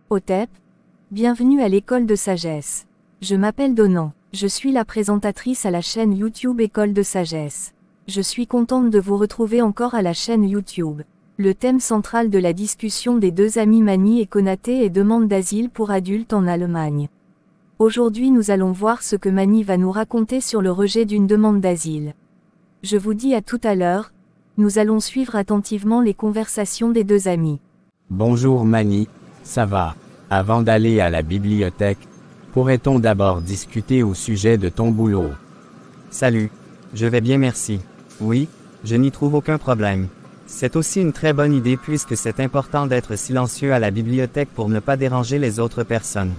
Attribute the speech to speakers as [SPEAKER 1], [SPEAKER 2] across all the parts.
[SPEAKER 1] Hotep, bienvenue à l'école de sagesse. Je m'appelle Donan, je suis la présentatrice à la chaîne YouTube École de sagesse. Je suis contente de vous retrouver encore à la chaîne YouTube. Le thème central de la discussion des deux amis Mani et Konaté est demande d'asile pour adultes en Allemagne. Aujourd'hui nous allons voir ce que Mani va nous raconter sur le rejet d'une demande d'asile. Je vous dis à tout à l'heure, nous allons suivre attentivement les conversations des deux amis.
[SPEAKER 2] Bonjour Mani, ça va? Avant d'aller à la bibliothèque, pourrait-on d'abord discuter au sujet de ton boulot?
[SPEAKER 3] Salut, je vais bien merci. Oui, je n'y trouve aucun problème. C'est aussi une très bonne idée puisque c'est important d'être silencieux à la bibliothèque pour ne pas déranger les autres personnes.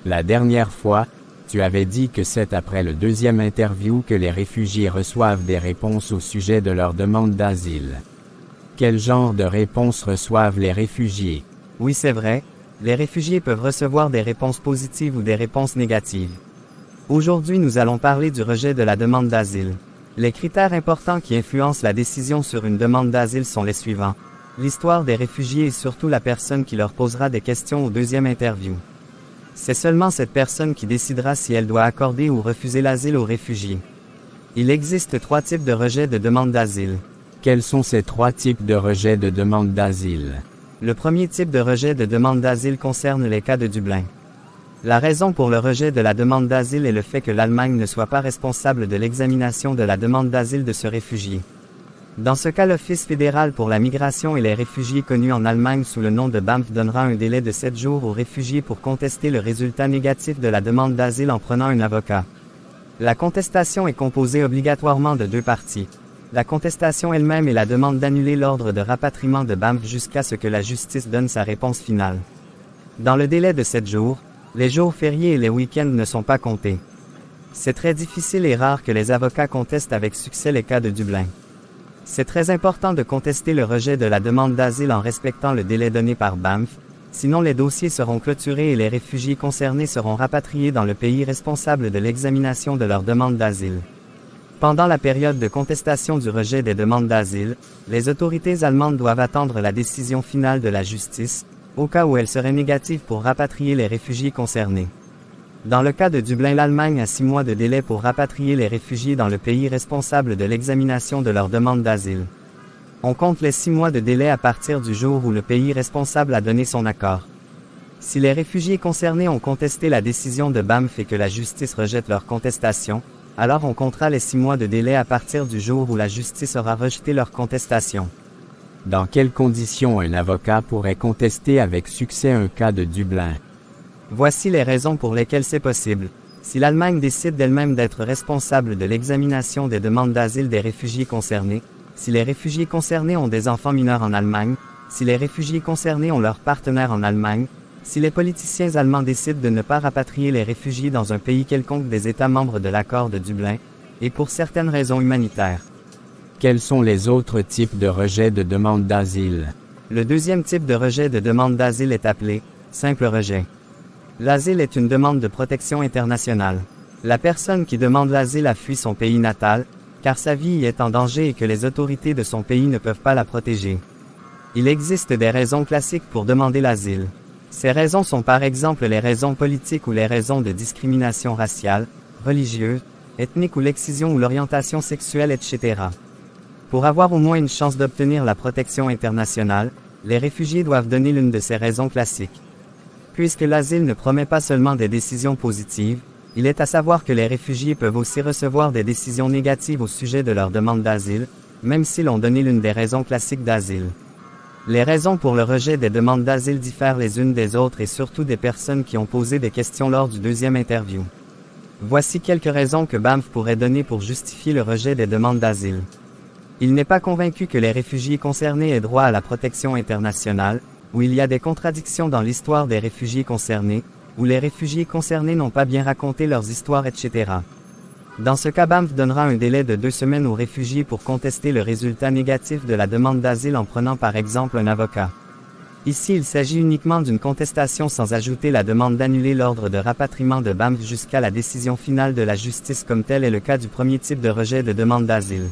[SPEAKER 2] La dernière fois, tu avais dit que c'est après le deuxième interview que les réfugiés reçoivent des réponses au sujet de leur demande d'asile. Quel genre de réponses reçoivent les réfugiés?
[SPEAKER 3] Oui, c'est vrai, les réfugiés peuvent recevoir des réponses positives ou des réponses négatives. Aujourd'hui, nous allons parler du rejet de la demande d'asile. Les critères importants qui influencent la décision sur une demande d'asile sont les suivants. L'histoire des réfugiés et surtout la personne qui leur posera des questions au deuxième interview. C'est seulement cette personne qui décidera si elle doit accorder ou refuser l'asile aux réfugiés. Il existe 3 types de rejet de demande d'asile.
[SPEAKER 2] Quels sont ces 3 types de rejet de demande d'asile?
[SPEAKER 3] Le premier type de rejet de demande d'asile concerne les cas de Dublin. La raison pour le rejet de la demande d'asile est le fait que l'Allemagne ne soit pas responsable de l'examination de la demande d'asile de ce réfugié. Dans ce cas, l'Office fédéral pour la migration et les réfugiés connu en Allemagne sous le nom de BAMF donnera un délai de 7 jours aux réfugiés pour contester le résultat négatif de la demande d'asile en prenant un avocat. La contestation est composée obligatoirement de 2 parties. La contestation elle-même et la demande d'annuler l'ordre de rapatriement de BAMF jusqu'à ce que la justice donne sa réponse finale. Dans le délai de 7 jours, les jours fériés et les week-ends ne sont pas comptés. C'est très difficile et rare que les avocats contestent avec succès les cas de Dublin. C'est très important de contester le rejet de la demande d'asile en respectant le délai donné par BAMF, sinon les dossiers seront clôturés et les réfugiés concernés seront rapatriés dans le pays responsable de l'examination de leur demande d'asile. Pendant la période de contestation du rejet des demandes d'asile, les autorités allemandes doivent attendre la décision finale de la justice, au cas où elle serait négative pour rapatrier les réfugiés concernés. Dans le cas de Dublin, l'Allemagne a 6 mois de délai pour rapatrier les réfugiés dans le pays responsable de l'examination de leur demande d'asile. On compte les 6 mois de délai à partir du jour où le pays responsable a donné son accord. Si les réfugiés concernés ont contesté la décision de BAMF et que la justice rejette leur contestation, alors on comptera les 6 mois de délai à partir du jour où la justice aura rejeté leur contestation.
[SPEAKER 2] Dans quelles conditions un avocat pourrait contester avec succès un cas de Dublin?
[SPEAKER 3] Voici les raisons pour lesquelles c'est possible. Si l'Allemagne décide d'elle-même d'être responsable de l'examination des demandes d'asile des réfugiés concernés, si les réfugiés concernés ont des enfants mineurs en Allemagne, si les réfugiés concernés ont leurs partenaires en Allemagne, si les politiciens allemands décident de ne pas rapatrier les réfugiés dans un pays quelconque des États membres de l'accord de Dublin, et pour certaines raisons humanitaires.
[SPEAKER 2] Quels sont les autres types de rejet de demande d'asile?
[SPEAKER 3] Le deuxième type de rejet de demande d'asile est appelé simple rejet. L'asile est une demande de protection internationale. La personne qui demande l'asile a fui son pays natal, car sa vie y est en danger et que les autorités de son pays ne peuvent pas la protéger. Il existe des raisons classiques pour demander l'asile. Ces raisons sont par exemple les raisons politiques ou les raisons de discrimination raciale, religieuse, ethnique ou l'excision ou l'orientation sexuelle, etc. Pour avoir au moins une chance d'obtenir la protection internationale, les réfugiés doivent donner l'une de ces raisons classiques. Puisque l'asile ne promet pas seulement des décisions positives, il est à savoir que les réfugiés peuvent aussi recevoir des décisions négatives au sujet de leur demande d'asile, même s'ils ont donné l'une des raisons classiques d'asile. Les raisons pour le rejet des demandes d'asile diffèrent les unes des autres et surtout des personnes qui ont posé des questions lors du deuxième interview. Voici quelques raisons que BAMF pourrait donner pour justifier le rejet des demandes d'asile. Il n'est pas convaincu que les réfugiés concernés aient droit à la protection internationale, où il y a des contradictions dans l'histoire des réfugiés concernés, où les réfugiés concernés n'ont pas bien raconté leurs histoires, etc. Dans ce cas, BAMF donnera un délai de 2 semaines aux réfugiés pour contester le résultat négatif de la demande d'asile en prenant par exemple un avocat. Ici, il s'agit uniquement d'une contestation sans ajouter la demande d'annuler l'ordre de rapatriement de BAMF jusqu'à la décision finale de la justice, comme tel est le cas du premier type de rejet de demande d'asile.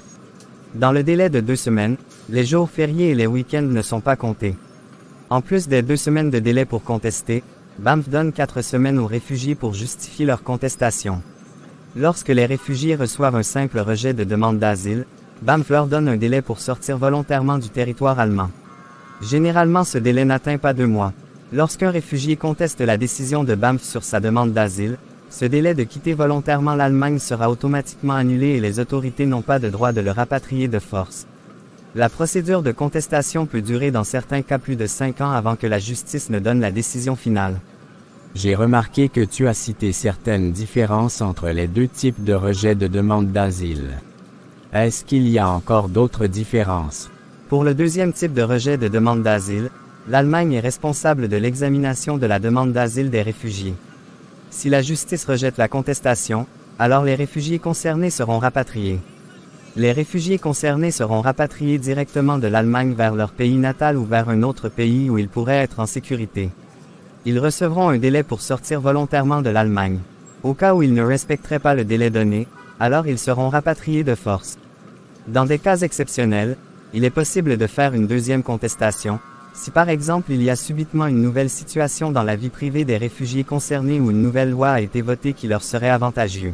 [SPEAKER 3] Dans le délai de 2 semaines, les jours fériés et les week-ends ne sont pas comptés. En plus des 2 semaines de délai pour contester, Banff donne 4 semaines aux réfugiés pour justifier leur contestation. Lorsque les réfugiés reçoivent un simple rejet de demande d'asile, Banff leur donne un délai pour sortir volontairement du territoire allemand. Généralement, ce délai n'atteint pas 2 mois. Lorsqu'un réfugié conteste la décision de Banff sur sa demande d'asile, ce délai de quitter volontairement l'Allemagne sera automatiquement annulé et les autorités n'ont pas de droit de le rapatrier de force. La procédure de contestation peut durer dans certains cas plus de 5 ans avant que la justice ne donne la décision finale.
[SPEAKER 2] J'ai remarqué que tu as cité certaines différences entre les 2 types de rejet de demande d'asile. Est-ce qu'il y a encore d'autres différences?
[SPEAKER 3] Pour le 2e type de rejet de demande d'asile, l'Allemagne est responsable de l'examination de la demande d'asile des réfugiés. Si la justice rejette la contestation, alors les réfugiés concernés seront rapatriés. Les réfugiés concernés seront rapatriés directement de l'Allemagne vers leur pays natal ou vers un autre pays où ils pourraient être en sécurité. Ils recevront un délai pour sortir volontairement de l'Allemagne. Au cas où ils ne respecteraient pas le délai donné, alors ils seront rapatriés de force. Dans des cas exceptionnels, il est possible de faire une 2e contestation, si par exemple il y a subitement une nouvelle situation dans la vie privée des réfugiés concernés ou une nouvelle loi a été votée qui leur serait avantagieuse.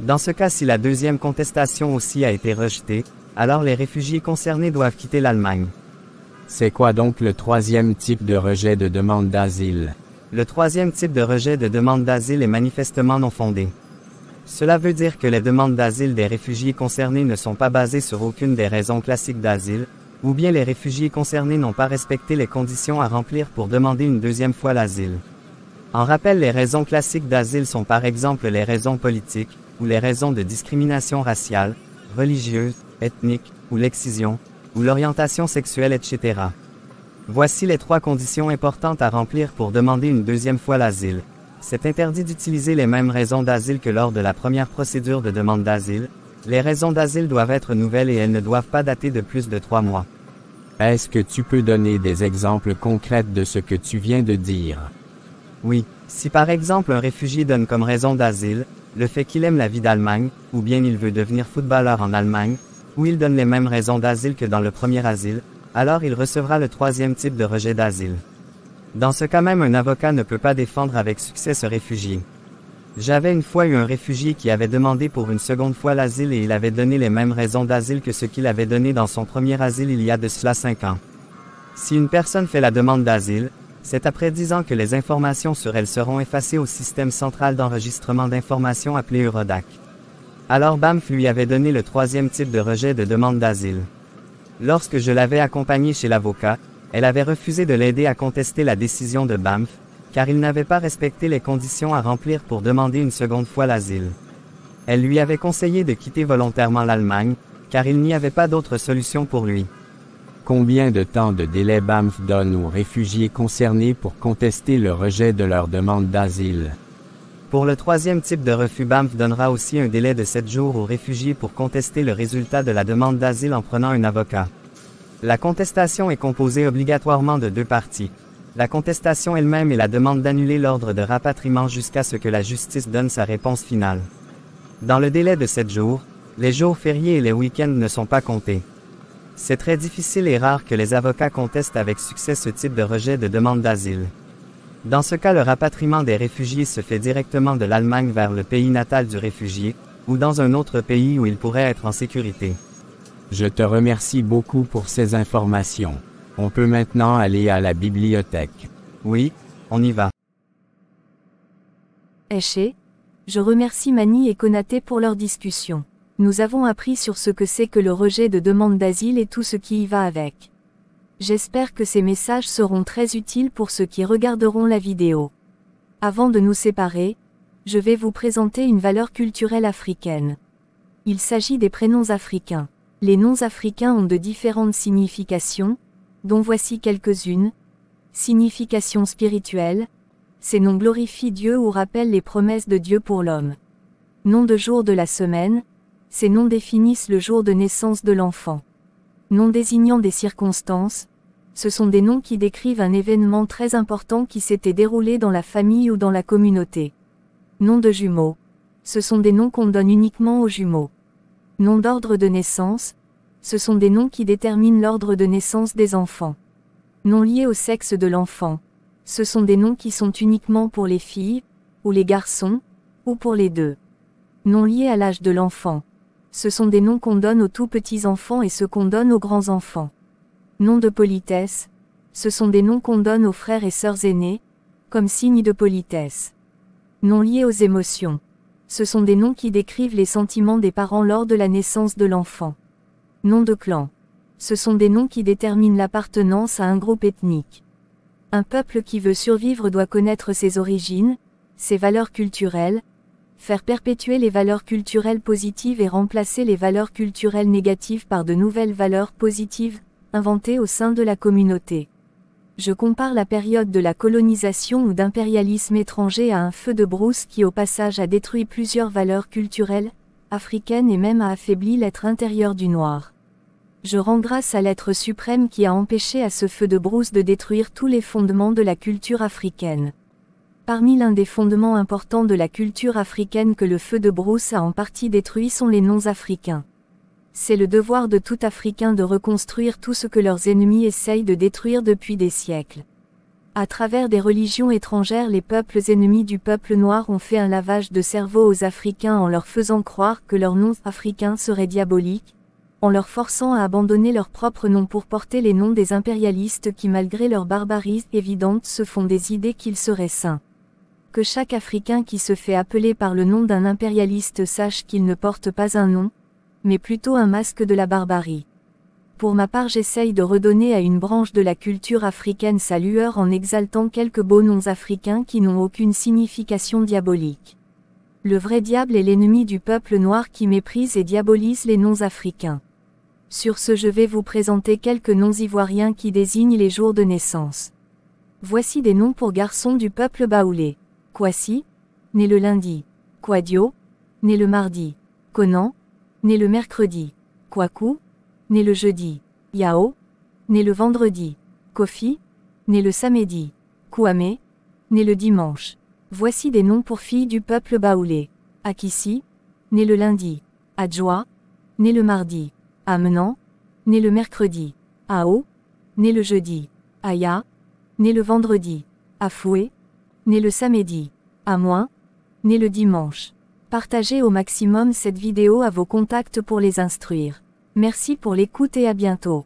[SPEAKER 3] Dans ce cas, si la 2e contestation aussi a été rejetée, alors les réfugiés concernés doivent quitter l'Allemagne.
[SPEAKER 2] C'est quoi donc le 3e type de rejet de demande d'asile?
[SPEAKER 3] Le 3e type de rejet de demande d'asile est manifestement non fondé. Cela veut dire que les demandes d'asile des réfugiés concernés ne sont pas basées sur aucune des raisons classiques d'asile, ou bien les réfugiés concernés n'ont pas respecté les conditions à remplir pour demander une 2e fois l'asile. En rappel, les raisons classiques d'asile sont par exemple les raisons politiques, ou les raisons de discrimination raciale, religieuse, ethnique, ou l'excision, ou l'orientation sexuelle, etc. Voici les 3 conditions importantes à remplir pour demander une 2e fois l'asile. C'est interdit d'utiliser les mêmes raisons d'asile que lors de la première procédure de demande d'asile. Les raisons d'asile doivent être nouvelles et elles ne doivent pas dater de plus de 3 mois.
[SPEAKER 2] Est-ce que tu peux donner des exemples concrets de ce que tu viens de dire?
[SPEAKER 3] Oui, si par exemple un réfugié donne comme raison d'asile le fait qu'il aime la vie d'Allemagne, ou bien il veut devenir footballeur en Allemagne, ou il donne les mêmes raisons d'asile que dans le premier asile, alors il recevra le 3e type de rejet d'asile. Dans ce cas même, un avocat ne peut pas défendre avec succès ce réfugié. J'avais une fois eu un réfugié qui avait demandé pour une seconde fois l'asile et il avait donné les mêmes raisons d'asile que ce qu'il avait donné dans son premier asile il y a de cela 5 ans. Si une personne fait la demande d'asile, c'est après 10 ans que les informations sur elle seront effacées au système central d'enregistrement d'informations appelé Eurodac. Alors Banff lui avait donné le 3e type de rejet de demande d'asile. Lorsque je l'avais accompagnée chez l'avocat, elle avait refusé de l'aider à contester la décision de Banff, car il n'avait pas respecté les conditions à remplir pour demander une seconde fois l'asile. Elle lui avait conseillé de quitter volontairement l'Allemagne, car il n'y avait pas d'autre solution pour lui.
[SPEAKER 2] Combien de temps de délai Banff donne aux réfugiés concernés pour contester le rejet de leur demande d'asile?
[SPEAKER 3] Pour le 3e type de refus, Banff donnera aussi un délai de 7 jours aux réfugiés pour contester le résultat de la demande d'asile en prenant un avocat. La contestation est composée obligatoirement de 2 parties. La contestation elle-même et la demande d'annuler l'ordre de rapatriement jusqu'à ce que la justice donne sa réponse finale. Dans le délai de 7 jours, les jours fériés et les week-ends ne sont pas comptés. C'est très difficile et rare que les avocats contestent avec succès ce type de rejet de demande d'asile. Dans ce cas, le rapatriement des réfugiés se fait directement de l'Allemagne vers le pays natal du réfugié, ou dans un autre pays où il pourrait être en sécurité.
[SPEAKER 2] Je te remercie beaucoup pour ces informations. On peut maintenant aller à la bibliothèque.
[SPEAKER 3] Oui, on y va.
[SPEAKER 1] Eché, je remercie Mani et Konaté pour leur discussion. Nous avons appris sur ce que c'est que le rejet de demande d'asile et tout ce qui y va avec. J'espère que ces messages seront très utiles pour ceux qui regarderont la vidéo. Avant de nous séparer, je vais vous présenter une valeur culturelle africaine. Il s'agit des prénoms africains. Les noms africains ont de différentes significations, dont voici quelques-unes. Signification spirituelle. Ces noms glorifient Dieu ou rappellent les promesses de Dieu pour l'homme. Nom de jour de la semaine. Ces noms définissent le jour de naissance de l'enfant. Noms désignant des circonstances. Ce sont des noms qui décrivent un événement très important qui s'était déroulé dans la famille ou dans la communauté. Nom de jumeaux. Ce sont des noms qu'on donne uniquement aux jumeaux. Nom d'ordre de naissance. Ce sont des noms qui déterminent l'ordre de naissance des enfants. Noms liés au sexe de l'enfant. Ce sont des noms qui sont uniquement pour les filles, ou les garçons, ou pour les deux. Noms liés à l'âge de l'enfant. Ce sont des noms qu'on donne aux tout petits enfants et ceux qu'on donne aux grands enfants. Noms de politesse. Ce sont des noms qu'on donne aux frères et sœurs aînés, comme signe de politesse. Noms liés aux émotions. Ce sont des noms qui décrivent les sentiments des parents lors de la naissance de l'enfant. Noms de clan. Ce sont des noms qui déterminent l'appartenance à un groupe ethnique. Un peuple qui veut survivre doit connaître ses origines, ses valeurs culturelles, faire perpétuer les valeurs culturelles positives et remplacer les valeurs culturelles négatives par de nouvelles valeurs positives, inventées au sein de la communauté. Je compare la période de la colonisation ou d'impérialisme étranger à un feu de brousse qui au passage a détruit plusieurs valeurs culturelles, africaines et même a affaibli l'être intérieur du noir. Je rends grâce à l'être suprême qui a empêché à ce feu de brousse de détruire tous les fondements de la culture africaine. Parmi l'un des fondements importants de la culture africaine que le feu de brousse a en partie détruit sont les noms africains. C'est le devoir de tout Africain de reconstruire tout ce que leurs ennemis essayent de détruire depuis des siècles. À travers des religions étrangères, les peuples ennemis du peuple noir ont fait un lavage de cerveau aux Africains en leur faisant croire que leur nom africain serait diabolique, en leur forçant à abandonner leurs propres noms pour porter les noms des impérialistes qui malgré leur barbarie évidente se font des idées qu'ils seraient saints. Que chaque Africain qui se fait appeler par le nom d'un impérialiste sache qu'il ne porte pas un nom, mais plutôt un masque de la barbarie. Pour ma part, j'essaye de redonner à une branche de la culture africaine sa lueur en exaltant quelques beaux noms africains qui n'ont aucune signification diabolique. Le vrai diable est l'ennemi du peuple noir qui méprise et diabolise les noms africains. Sur ce, je vais vous présenter quelques noms ivoiriens qui désignent les jours de naissance. Voici des noms pour garçons du peuple baoulé. Kwasi, né le lundi. Kwadio, né le mardi. Konan, né le mercredi. Kwaku, né le jeudi. Yao, né le vendredi. Kofi, né le samedi. Kouame, né le dimanche. Voici des noms pour filles du peuple baoulé. Akissi, né le lundi. Adjoa, né le mardi. Amenan, né le mercredi. Ao, né le jeudi. Aya, né le vendredi. Afoué, né le samedi. Amoin, né le dimanche. Partagez au maximum cette vidéo à vos contacts pour les instruire. Merci pour l'écoute et à bientôt.